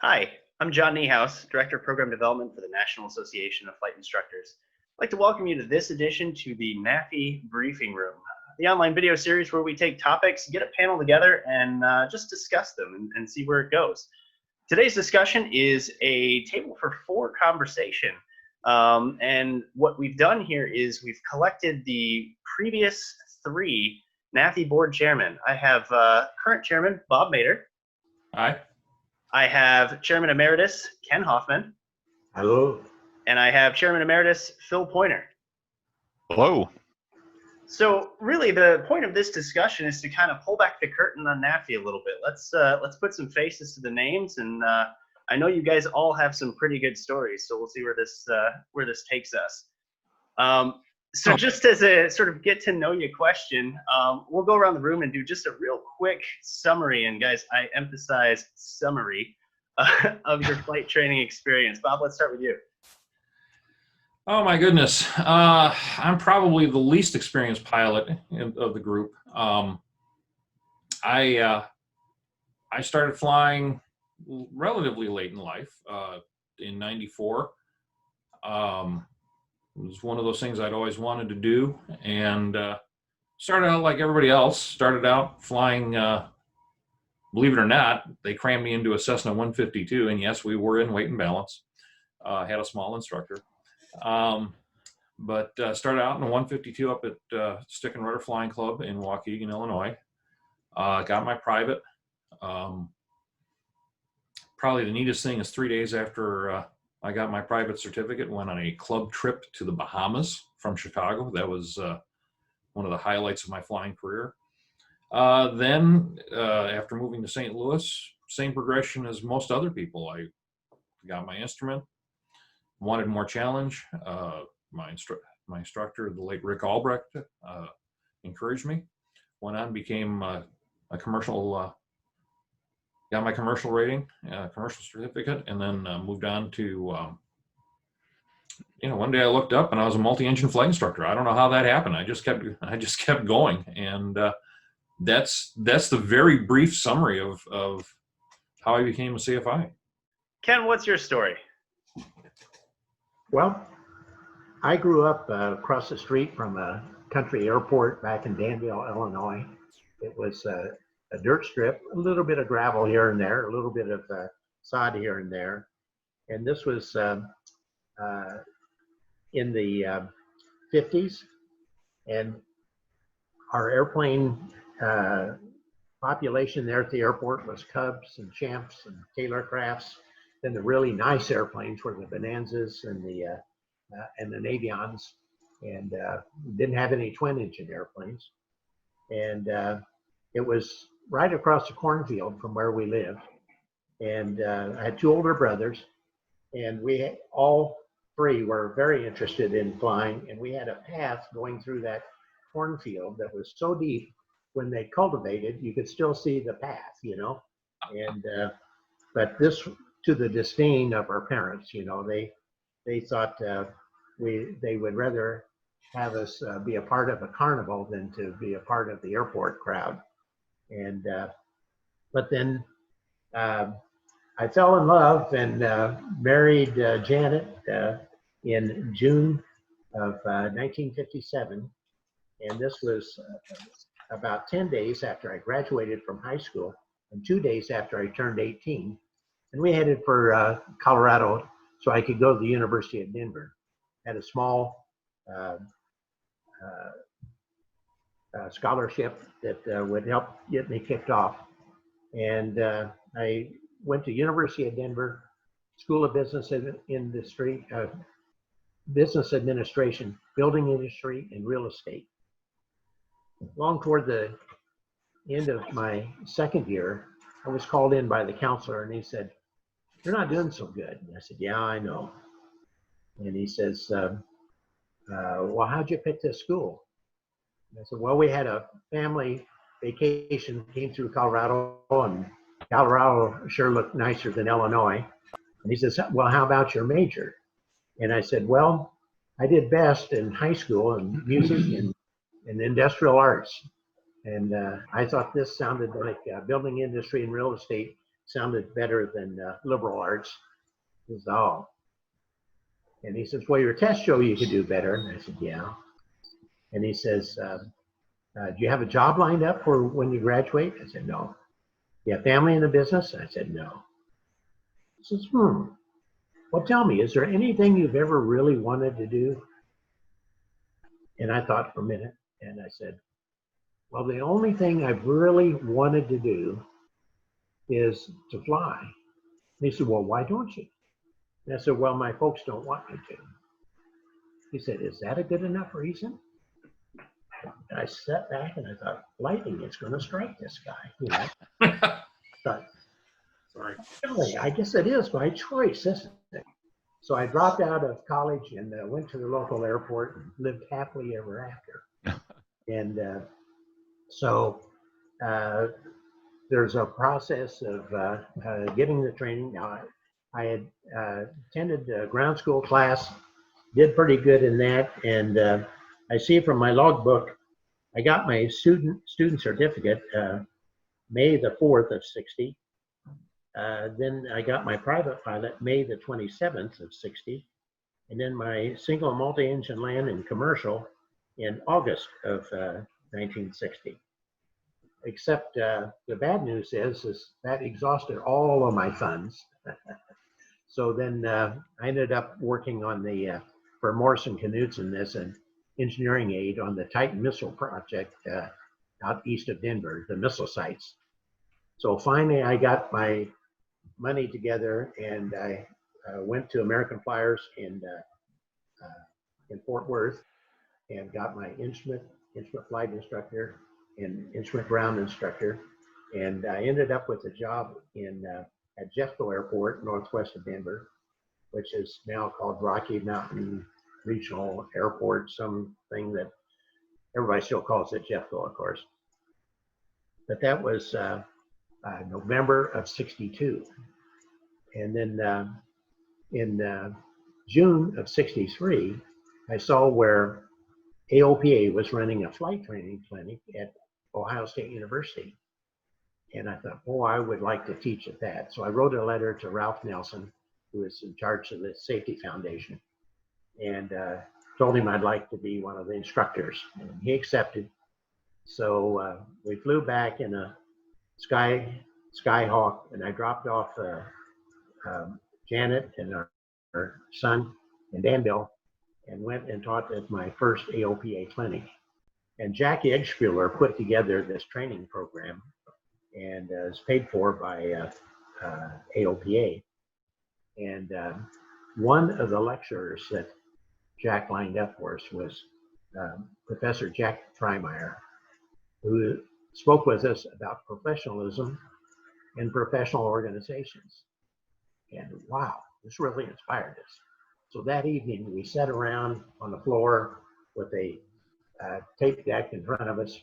Hi, I'm John Niehaus, Director of Program Development for the National Association of Flight Instructors. I'd like to welcome you to this edition to the NAFI Briefing Room, the online video series where we take topics, get a panel together, and just discuss them and see where it goes. Today's discussion is a table for four conversation. And what we've done here is we've collected the previous three NAFI board chairmen. I have current chairman Bob Mader. Hi. I have Chairman Emeritus Ken Hoffman. Hello. And I have Chairman Emeritus Phil Poynor. Hello. So really the point of this discussion is to kind of pull back the curtain on NAFI a little bit. Let's put some faces to the names, and I know you guys all have some pretty good stories, so we'll see where this takes us. So just as a sort of get to know you question, we'll go around the room and do just a real quick summary. And guys, I emphasize summary of your flight training experience. Bob, let's start with you. Oh my goodness. I'm probably the least experienced pilot of the group. I started flying relatively late in life, in '94. It was one of those things I'd always wanted to do, and started out like everybody else. Started out flying, believe it or not, they crammed me into a Cessna 152, and yes, we were in weight and balance. Had a small instructor. But started out in a 152 up at Stick and Rudder Flying Club in Waukegan, Illinois. Got my private. Probably the neatest thing is 3 days after I got my private certificate, went on a club trip to the Bahamas from Chicago. That was one of the highlights of my flying career. Then after moving to St. Louis, same progression as most other people. I got my instrument, wanted more challenge. My instructor, the late Rick Albrecht, encouraged me. Went on, became a commercial, got my commercial rating, commercial certificate, and then moved on to, one day I looked up and I was a multi-engine flight instructor. I don't know how that happened. I just kept going. And that's the very brief summary of how I became a CFI. Ken, what's your story? Well, I grew up across the street from a country airport back in Danville, Illinois. It was a dirt strip, a little bit of gravel here and there, a little bit of sod here and there. And this was in the 50s. And our airplane population there at the airport was Cubs and Champs and Taylor Crafts. Then the really nice airplanes were the Bonanzas and the Navions, and didn't have any twin-engine airplanes. And it was right across the cornfield from where we lived. And I had two older brothers, and we all three were very interested in flying. And we had a path going through that cornfield that was so deep, when they cultivated, you could still see the path, And but this, to the disdain of our parents, they thought they would rather have us be a part of a carnival than to be a part of the airport crowd. And but then I fell in love and married Janet in June of 1957, and this was about 10 days after I graduated from high school and 2 days after I turned 18. And we headed for Colorado so I could go to the University of Denver. Had a small scholarship that would help get me kicked off. And I went to University of Denver, School of Business Industry, Business Administration, Building Industry, and Real Estate. Long toward the end of my second year, I was called in by the counselor, and he said, "You're not doing so good." And I said, "Yeah, I know." And he says, "Well, how'd you pick this school?" And I said, "Well, we had a family vacation, came through Colorado, and Colorado sure looked nicer than Illinois." And he says, "Well, how about your major?" And I said, "Well, I did best in high school in music and industrial arts." And I thought this sounded like building industry and real estate sounded better than liberal arts. He says, oh. And he says, well, your tests show you could do better. And I said, yeah. And he says, do you have a job lined up for when you graduate? I said, no. You have family in the business? I said, no. He says, well, tell me, is there anything you've ever really wanted to do? And I thought for a minute, and I said, well, the only thing I've really wanted to do is to fly. And he said, well, why don't you? And I said, well, my folks don't want me to. He said, is that a good enough reason? And I sat back and I thought, lightning is going to strike this guy. You know, thought, Sorry. really, I guess it is my choice, isn't it? So I dropped out of college and went to the local airport and lived happily ever after. And so there's a process of getting the training. Now, I had attended a ground school class, did pretty good in that, and I see from my logbook, I got my student certificate May the 4th of 60. Then I got my private pilot May the 27th of 60, and then my single multi-engine land and commercial in August of 1960. Except the bad news is that exhausted all of my funds. So then I ended up working on for Morrison Knudsen as an engineering aide on the Titan missile project out east of Denver, the missile sites. So finally I got my money together and I went to American Flyers in Fort Worth and got my instrument flight instructor and instrument ground instructor. And I ended up with a job at Jeffco Airport, northwest of Denver, which is now called Rocky Mountain Regional Airport, something that everybody still calls it Jeffco, of course. But that was November of 62. And then in June of 63, I saw where AOPA was running a flight training clinic at Ohio State University. And I thought, oh, I would like to teach at that. So I wrote a letter to Ralph Nelson, who is in charge of the Safety Foundation, and told him I'd like to be one of the instructors. And he accepted. So we flew back in a Skyhawk, and I dropped off Janet and her son in Danville and went and taught at my first AOPA clinic. And Jackie Eggspieler put together this training program and is paid for by AOPA. And one of the lecturers that Jack lined up for us was Professor Jack Freimeyer, who spoke with us about professionalism and professional organizations. And wow, this really inspired us. So that evening we sat around on the floor with a tape deck in front of us,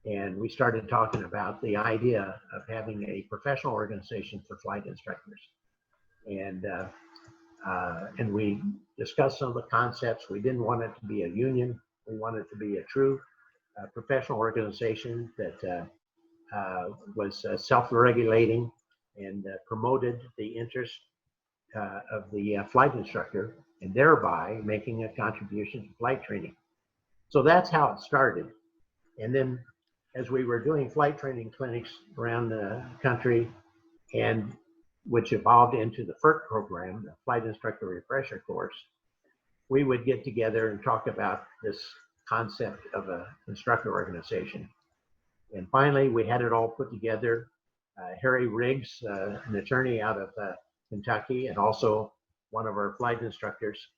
and we started talking about the idea of having a professional organization for flight instructors. And we discussed some of the concepts. We didn't want it to be a union. We wanted it to be a true professional organization that was self-regulating and promoted the interest of the flight instructor, and thereby making a contribution to flight training. So that's how it started. And then as we were doing flight training clinics around the country, and which evolved into the FERC program, the Flight Instructor Refresher Course, we would get together and talk about this concept of an instructor organization. And finally, we had it all put together. Harry Riggs, an attorney out of Kentucky, and also one of our flight instructors,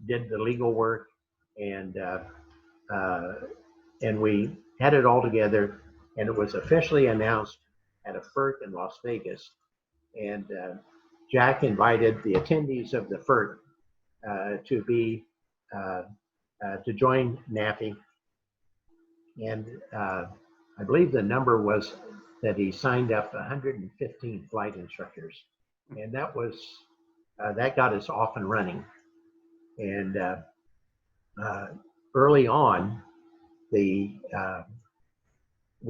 did the legal work, and we had it all together, and it was officially announced at a FERC in Las Vegas. And Jack invited the attendees of the FERC to join NAFI. And I believe the number was that he signed up 115 flight instructors. And that was, that got us off and running. And early on, we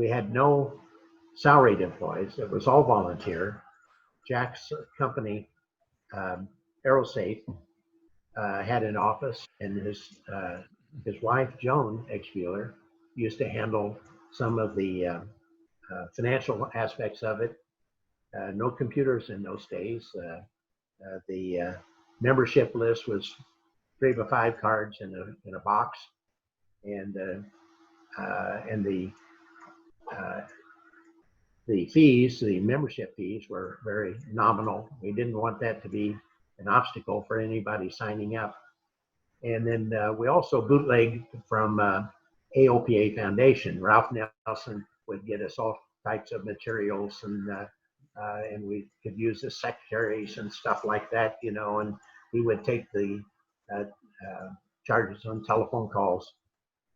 had no salaried employees. It was all volunteer. Jack's company, Aerosafe, had an office, and his wife, Joan Exbuehler, used to handle some of the financial aspects of it. No computers in those days. The membership list was 3 by 5 cards in a box, and the fees, the membership fees, were very nominal. We didn't want that to be an obstacle for anybody signing up. And then we also bootlegged from AOPA Foundation. Ralph Nelson would get us all types of materials, and we could use the secretaries and stuff like that, you know, and we would take the charges on telephone calls.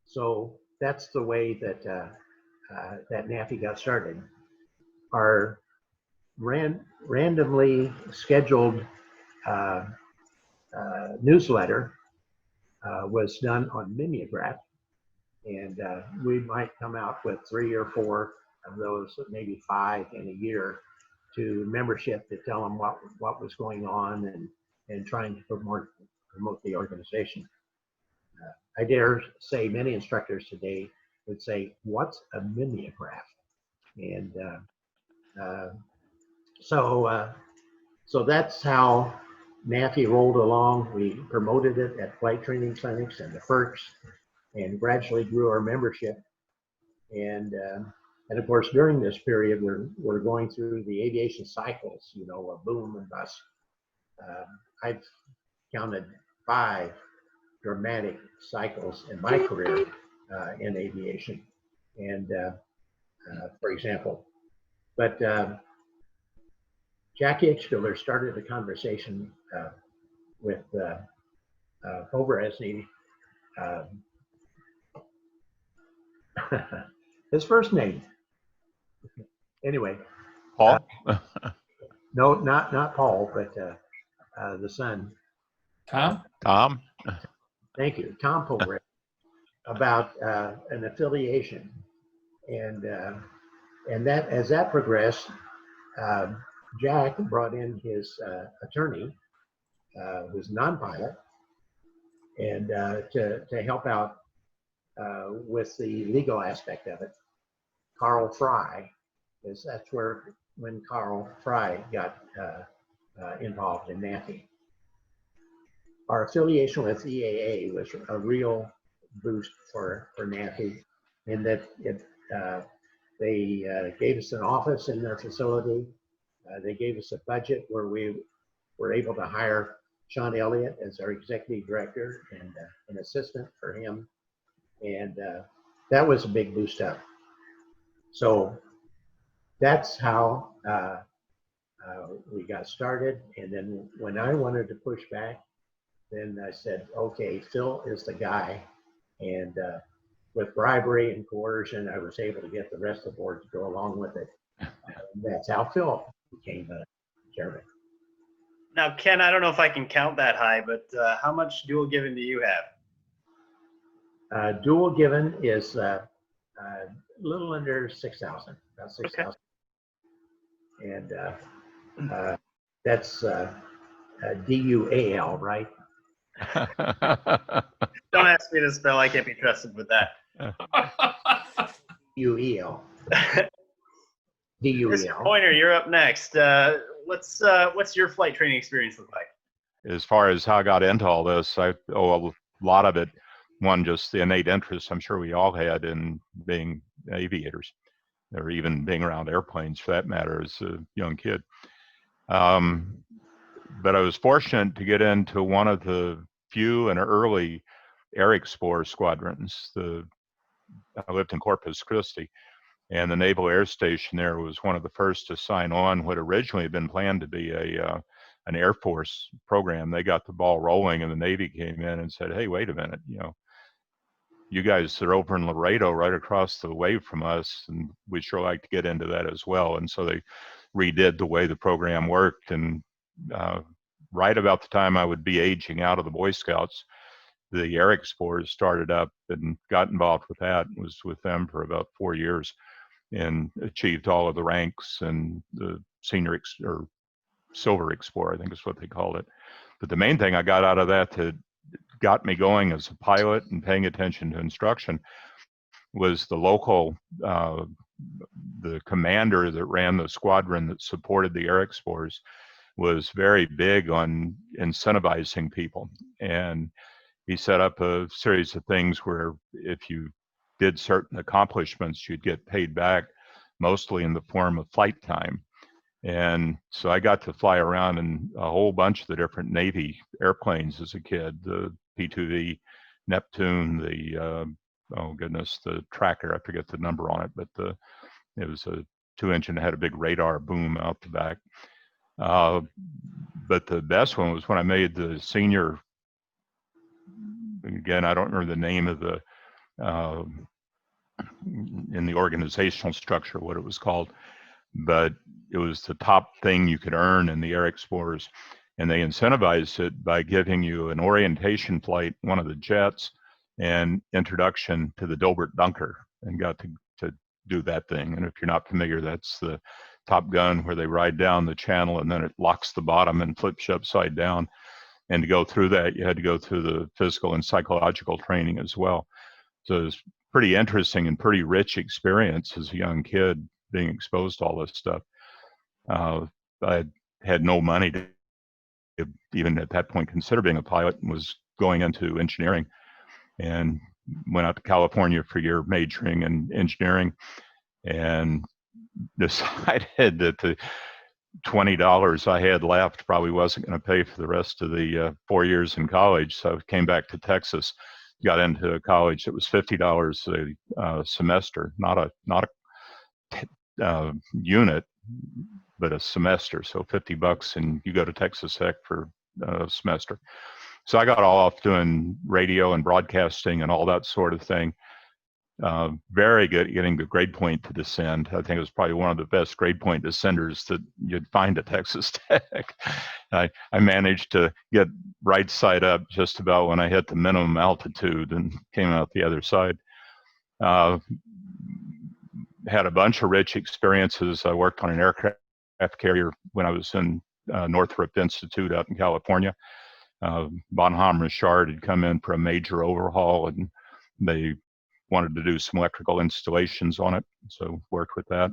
So that's the way that that NAFI got started. Our randomly scheduled newsletter was done on mimeograph, and we might come out with 3 or 4 of those, maybe 5 in a year, to membership to tell them what was going on and trying to promote the organization. I dare say many instructors today would say, "What's a mimeograph?" And so that's how NAFI rolled along. We promoted it at flight training clinics and the FERCs, and gradually grew our membership. And of course, during this period, we're going through the aviation cycles, you know, a boom and bust. I've counted 5 dramatic cycles in my career in aviation. And for example, but Jackie Exbuehler started a conversation with over Esney. His first name. Anyway. Paul? No, not Paul, but the son. Tom? Tom? Thank you. Tom Pogre, about an affiliation. And that, as that progressed, Jack brought in his attorney, who's non-pilot, and to help out with the legal aspect of it. Carl Fry, that's when Carl Fry got involved in NAFI. Our affiliation with EAA was a real boost for NAFI, in that they gave us an office in their facility. They gave us a budget where we were able to hire Sean Elliott as our executive director and an assistant for him. And that was a big boost up. So that's how we got started. And then when I wanted to push back, then I said, okay, Phil is the guy. And with bribery and coercion, I was able to get the rest of the board to go along with it. That's how Phil became chairman. Now, Ken, I don't know if I can count that high, but how much dual given do you have? Dual given is a little under 6,000, about 6,000. Okay. And that's DUAL, right? Don't ask me to spell. I can't be trusted with that. UEL. Mr. DUEL. Poynor, you're up next. What's your flight training experience look like? As far as how I got into all this, I owe a lot of it, one, just the innate interest I'm sure we all had in being aviators, or even being around airplanes for that matter as a young kid. But I was fortunate to get into one of the few and early air explorer squadrons. I lived in Corpus Christi, and the Naval Air Station there was one of the first to sign on what originally had been planned to be an Air Force program. They got the ball rolling, and the Navy came in and said, "Hey, wait a minute, you guys are over in Laredo, right across the way from us, and we'd sure like to get into that as well." And so they redid the way the program worked, and right about the time I would be aging out of the Boy Scouts, the Air Explorers started up and got involved with that. Was with them for about 4 years. and achieved all of the ranks and the senior or silver explorer, I think is what they called it. But the main thing I got out of that that got me going as a pilot and paying attention to instruction was the local, the commander that ran the squadron that supported the air explorers was very big on incentivizing people. And he set up a series of things where if you did certain accomplishments, you'd get paid back, mostly in the form of flight time. And so I got to fly around in a whole bunch of the different Navy airplanes as a kid, the P-2V Neptune, the, oh goodness, the Tracker, I forget the number on it, but it was a 2-engine, had a big radar boom out the back. But the best one was when I made the senior, again, I don't remember the name of the, in the organizational structure, what it was called, but it was the top thing you could earn in the Air Explorers. And they incentivized it by giving you an orientation flight, one of the jets, and introduction to the Dilbert Dunker, and got to do that thing. And if you're not familiar, that's the Top Gun where they ride down the channel and then it locks the bottom and flips you upside down. And to go through that, you had to go through the physical and psychological training as well. So it was pretty interesting and pretty rich experience as a young kid being exposed to all this stuff. I had no money to even at that point consider being a pilot, and was going into engineering, and went out to California for a year majoring in engineering, and decided that the $20 I had left probably wasn't going to pay for the rest of the 4 years in college. So I came back to Texas, got into a college that was $50 a semester, not a unit, but a semester. So $50, and you go to Texas Tech for a semester. So I got all off doing radio and broadcasting and all that sort of thing. Very good at getting the grade point to descend. I think it was probably one of the best grade point descenders that you'd find at Texas Tech. I managed to get right side up just about when I hit the minimum altitude and came out the other side. Had a bunch of rich experiences. I worked on an aircraft carrier when I was in Northrop Institute out in California. Bonham Richard had come in for a major overhaul, and they wanted to do some electrical installations on it, so worked with that.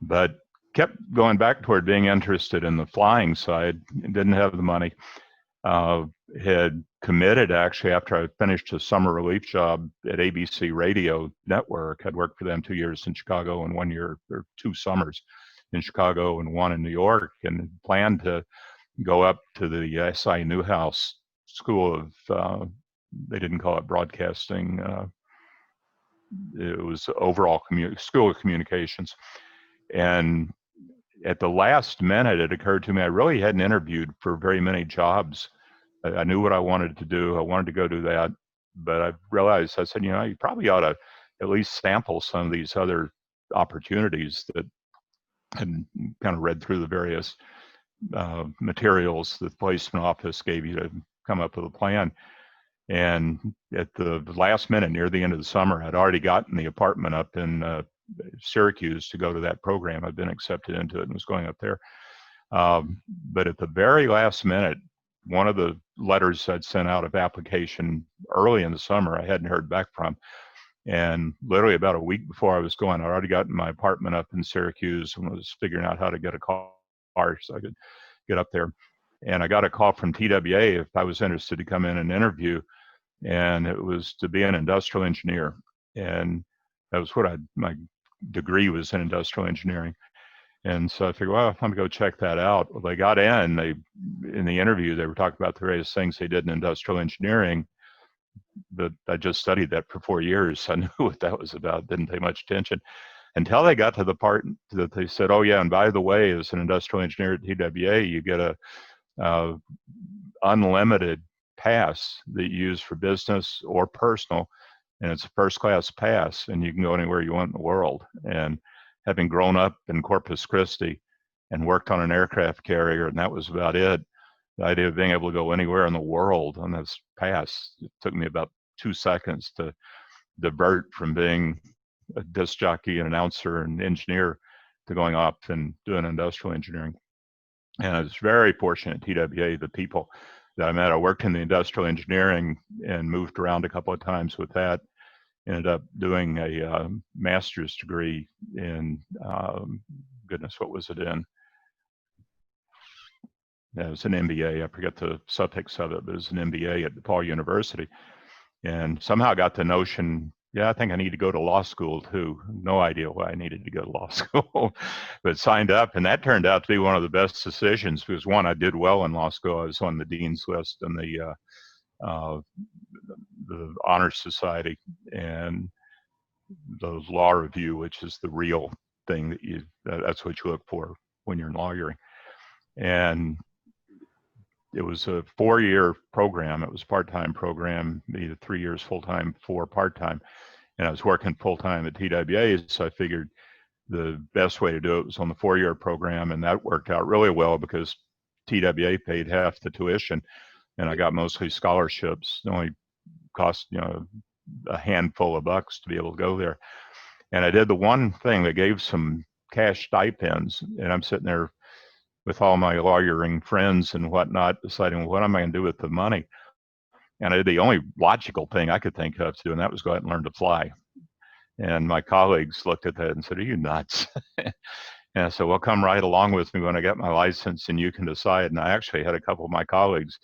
But kept going back toward being interested in the flying side. Didn't have the money. Had committed actually after I finished a summer relief job at ABC Radio Network. I'd worked for them 2 years in Chicago and 1 year, or 2 summers in Chicago and 1 in New York, and planned to go up to the SI Newhouse School of, they didn't call it broadcasting, it was overall School of Communications. And at the last minute, it occurred to me I really hadn't interviewed for very many jobs. I knew what I wanted to do. I wanted to go do that. But I realized, I said, you probably ought to at least sample some of these other opportunities that had kind of read through the various materials that the placement office gave you to come up with a plan. And at the last minute, near the end of the summer, I'd already gotten the apartment up in Syracuse to go to that program. I'd been accepted into it and was going up there. But at the very last minute, one of the letters I'd sent out of application early in the summer, I hadn't heard back from. And literally about a week before I was going, I'd already gotten my apartment up in Syracuse and was figuring out how to get a car so I could get up there. And I got a call from TWA if I was interested to come in and interview. And it was to be an industrial engineer. And that was what my degree was in industrial engineering. And so I figured, well, I'm gonna go check that out. Well, they got in the interview, they were talking about the various things they did in industrial engineering, but I just studied that for 4 years. So I knew what that was about, didn't pay much attention until they got to the part that they said, oh yeah, and by the way, as an industrial engineer at TWA, you get a unlimited pass that you use for business or personal, and it's a first class pass, and you can go anywhere you want in the world. And having grown up in Corpus Christi and worked on an aircraft carrier, and that was about it, the idea of being able to go anywhere in the world on this pass, it took me about 2 seconds to divert from being a disc jockey, an announcer, and engineer to going up and doing industrial engineering. And I was very fortunate at TWA, the people that I met. I worked in the industrial engineering and moved around a couple of times with that. Ended up doing a master's degree in, goodness, what was it in? Yeah, it was an MBA. I forget the suffix of it, but it was an MBA at DePaul University. And somehow got the notion, yeah, I think I need to go to law school too. No idea why I needed to go to law school, but signed up. And that turned out to be one of the best decisions because, one, I did well in law school. I was on the dean's list and the honor society and the law review, which is the real thing that's what you look for when you're in lawyering. And it was a 4-year program. It was a part-time program, either 3 years full-time, 4 part-time. And I was working full-time at TWA, so I figured the best way to do it was on the 4-year program, and that worked out really well because TWA paid half the tuition, and I got mostly scholarships. It only cost, a handful of bucks to be able to go there. And I did the one thing that gave some cash stipends, and I'm sitting there with all my lawyering friends and whatnot, deciding, well, what am I going to do with the money? And I did the only logical thing I could think of to do, and that was go out and learn to fly. And my colleagues looked at that and said, are you nuts? And I said, well, come right along with me when I get my license and you can decide. And I actually had a couple of my colleagues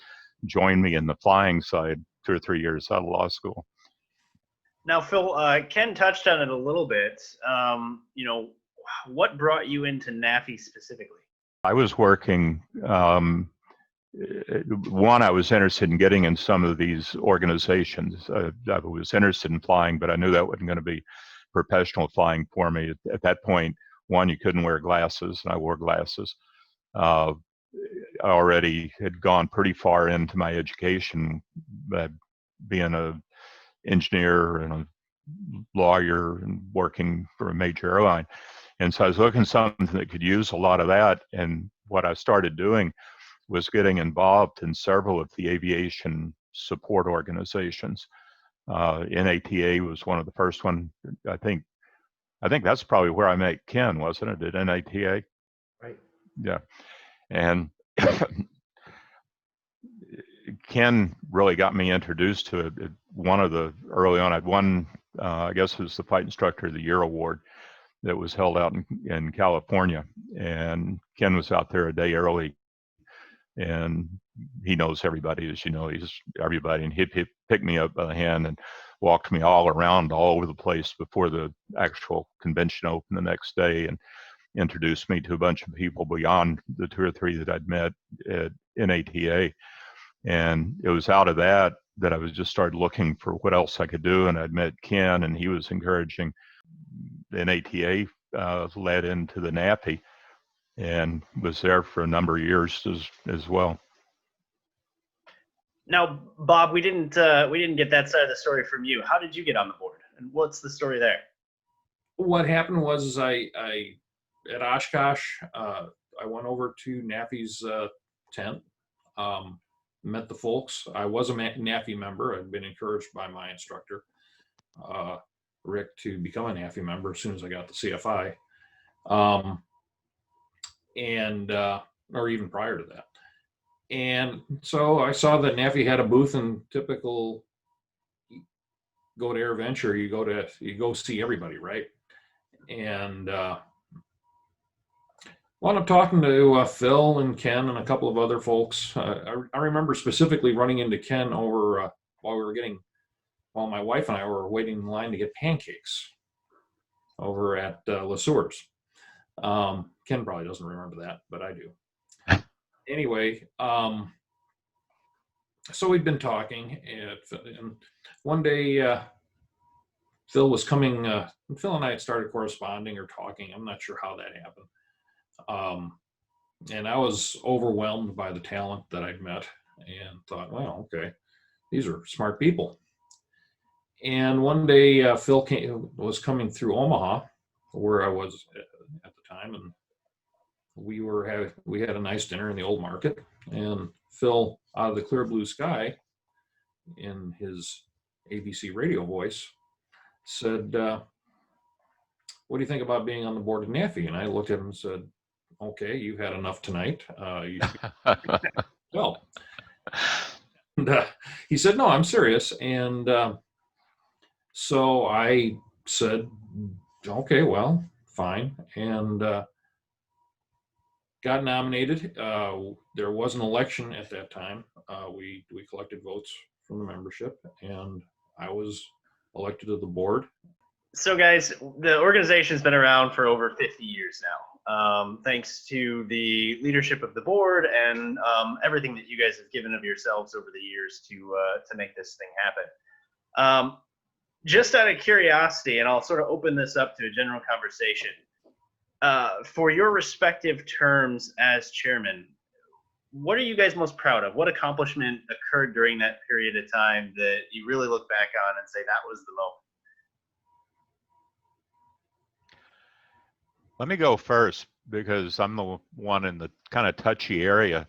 join me in the flying side 2 or 3 years out of law school. Now, Phil, Ken touched on it a little bit. What brought you into NAFI specifically? I was working, one, I was interested in getting in some of these organizations. I was interested in flying, but I knew that wasn't going to be professional flying for me. At that point, one, you couldn't wear glasses, and I wore glasses. I already had gone pretty far into my education, being an engineer and a lawyer and working for a major airline. And so I was looking for something that could use a lot of that. And what I started doing was getting involved in several of the aviation support organizations. NATA was one of the first one. I think that's probably where I met Ken, wasn't it, at NATA? Right. Yeah. And Ken really got me introduced to it. One of the early on, I'd won, I guess it was the Flight Instructor of the Year award that was held out in California. And Ken was out there a day early. And he knows everybody, as you know, he's everybody. And he picked me up by the hand and walked me all around, all over the place before the actual convention opened the next day, and introduced me to a bunch of people beyond the 2 or 3 that I'd met at NATA. And it was out of that I was just started looking for what else I could do. And I'd met Ken, and he was encouraging. The NATA led into the NAFI, and was there for a number of years as well. Now, Bob, we didn't get that side of the story from you. How did you get on the board, and what's the story there? What happened was I at Oshkosh, I went over to NAFI's tent, met the folks. I was a NAFI member. I'd been encouraged by my instructor, Rick, to become a NAFI member as soon as I got the CFI, or even prior to that. And so I saw that NAFI had a booth in typical go to AirVenture, you go see everybody, right? And wound up talking to Phil and Ken and a couple of other folks. I remember specifically running into Ken over while my wife and I were waiting in line to get pancakes over at LeSueur's. Ken probably doesn't remember that, but I do. Anyway, so we'd been talking, and one day Phil was coming, Phil and I had started corresponding or talking. I'm not sure how that happened. And I was overwhelmed by the talent that I'd met and thought, well, okay, these are smart people. And one day Phil was coming through Omaha, where I was at the time, and we had a nice dinner in the old market, and Phil, out of the clear blue sky, in his ABC radio voice, said, what do you think about being on the board of NAFI? And I looked at him and said, okay, you've had enough tonight. You should go. And he said, no, I'm serious. And so I said, okay, well, fine. And got nominated. There was an election at that time. We collected votes from the membership, and I was elected to the board. So guys, the organization's been around for over 50 years now. Thanks to the leadership of the board and everything that you guys have given of yourselves over the years to make this thing happen. Just out of curiosity, and I'll sort of open this up to a general conversation, for your respective terms as chairman, what are you guys most proud of? What accomplishment occurred during that period of time that you really look back on and say that was the moment? Let me go first because I'm the one in the kind of touchy area.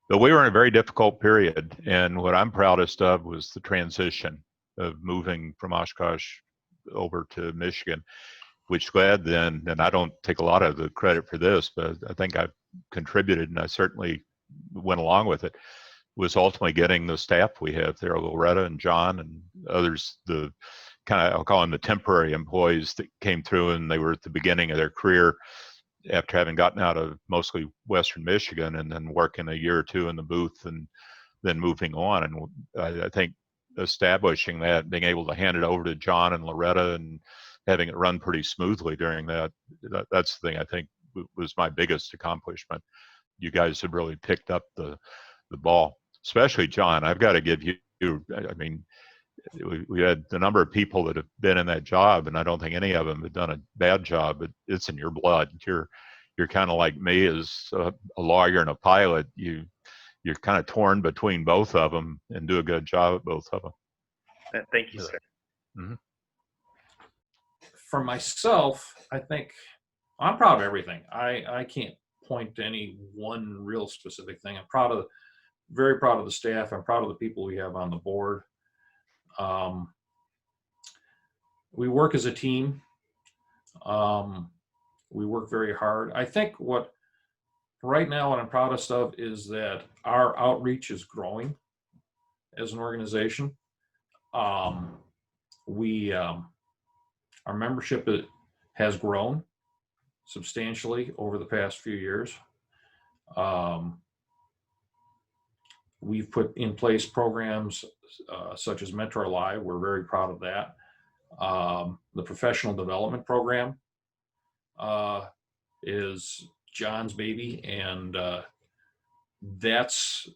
But we were in a very difficult period, and what I'm proudest of was the transition of moving from Oshkosh over to Michigan, which led then, and I don't take a lot of the credit for this, but I think I've contributed, and I certainly went along with it, was ultimately getting the staff we have there, Loretta and John and others, the kind of, I'll call them the temporary employees that came through, and they were at the beginning of their career after having gotten out of mostly Western Michigan and then working a year or two in the booth and then moving on. And I think establishing that, being able to hand it over to John and Loretta and having it run pretty smoothly during that's the thing I think was my biggest accomplishment. You guys have really picked up the ball, especially John. I've got to give you, I mean, we had the number of people that have been in that job, and I don't think any of them have done a bad job, but it's in your blood. You're kind of like me as a lawyer and a pilot. You're kind of torn between both of them and do a good job at both of them. Thank you, sir. Mm-hmm. For myself, I think I'm proud of everything. I can't point to any one real specific thing. I'm very proud of the staff. I'm proud of the people we have on the board. We work as a team. We work very hard. I think right now what I'm proudest of is that our outreach is growing as an organization. Our membership has grown substantially over the past few years. We've put in place programs such as Mentor Live. We're very proud of that. The professional development program is John's baby, and that's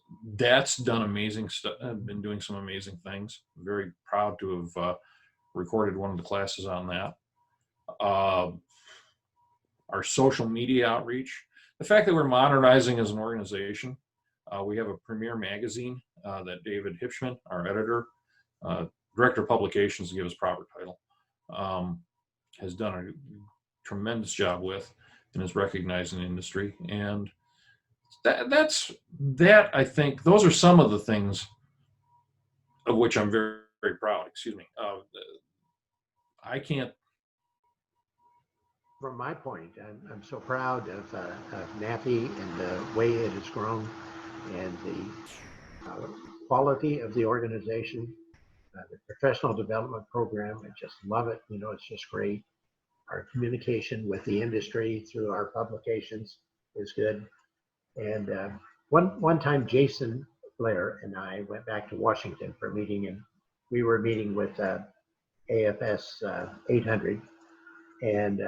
done amazing stuff. I've been doing some amazing things. I'm very proud to have recorded one of the classes on that. Our social media outreach, the fact that we're modernizing as an organization. We have a premier magazine that David Hipschman, our editor, director of publications, to give his proper title, has done a tremendous job with and is recognized in the industry. And I think those are some of the things of which I'm very, very proud. Excuse me. I can't. From my point, I'm so proud of NAFI and the way it has grown and the quality of the organization, the professional development program. I just love it. You know, it's just great. Our communication with the industry through our publications is good. And one time, Jason Blair and I went back to Washington for a meeting, and we were meeting with AFS 800, and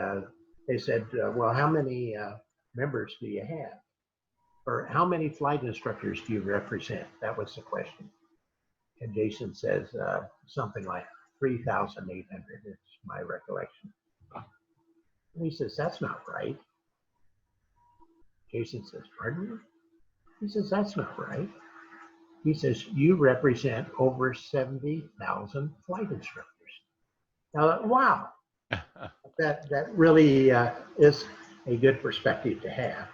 they said, well, how many members do you have? Or how many flight instructors do you represent? That was the question. And Jason says something like 3,800 is my recollection. And he says, that's not right. Jason says, pardon me? He says, that's not right. He says, you represent over 70,000 flight instructors. Now, wow, that really is a good perspective to have.